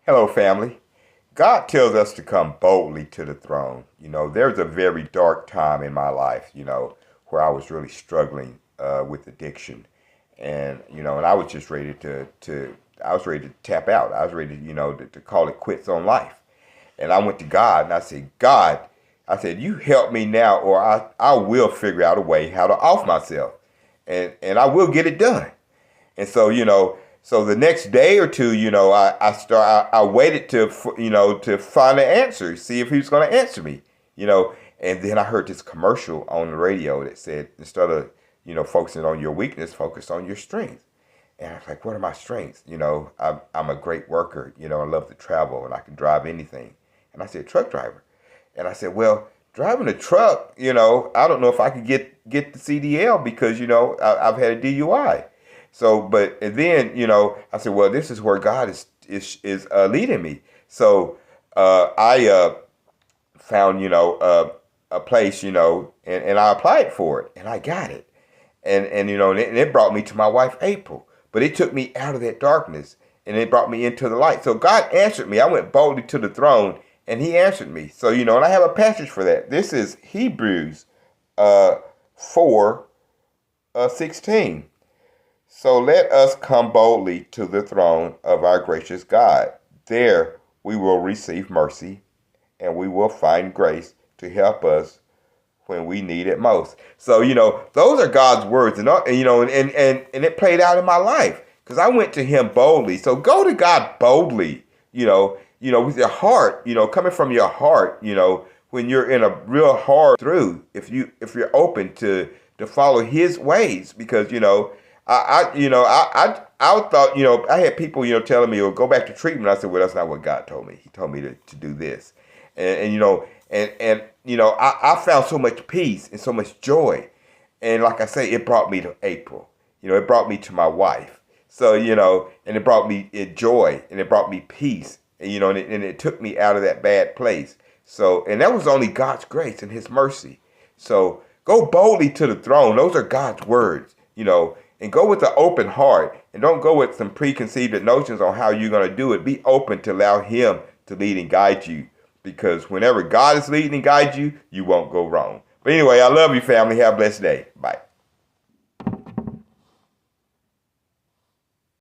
Hello, family. God tells us to come boldly to the throne. There's a very dark time in my life, where I was really struggling with addiction. And I was just ready I was ready to tap out. I was ready, to call it quits on life. And I went to God and I said, God, I said, you help me now or I will figure out a way how to off myself. And I will get it done. And so the next day or two, I waited to find an answer, see if he was going to answer me, and then I heard this commercial on the radio that said, instead of, focusing on your weakness, focus on your strength. And I was like, what are my strengths? I'm a great worker, I love to travel and I can drive anything. And I said, truck driver. And I said, well, driving a truck, I don't know if I could get the CDL because, I've had a DUI. So, but and then I said, well, this is where God is leading me. So I found a place and I applied for it and I got it, and it brought me to my wife April. But it took me out of that darkness and it brought me into the light. So God answered me. I went boldly to the throne and He answered me. So and I have a passage for that. This is Hebrews 4:16. So let us come boldly to the throne of our gracious God. There we will receive mercy and we will find grace to help us when we need it most. So, those are God's words, and it played out in my life because I went to Him boldly. So go to God boldly, with your heart, coming from your heart, when you're in a real hard through, if you're open to follow His ways, because, I thought, I had people, telling me, "Well, go back to treatment." I said, "Well, that's not what God told me. He told me to do this." I found so much peace and so much joy. And like I say, it brought me to April. It brought me to my wife. So, and it brought me joy and it brought me peace. And it took me out of that bad place. So, and that was only God's grace and His mercy. So go boldly to the throne. Those are God's words, and go with an open heart and don't go with some preconceived notions on how you're going to do it. Be open to allow Him to lead and guide you, because whenever God is leading and guides you, you won't go wrong. But anyway, I love you, family. Have a blessed day. Bye.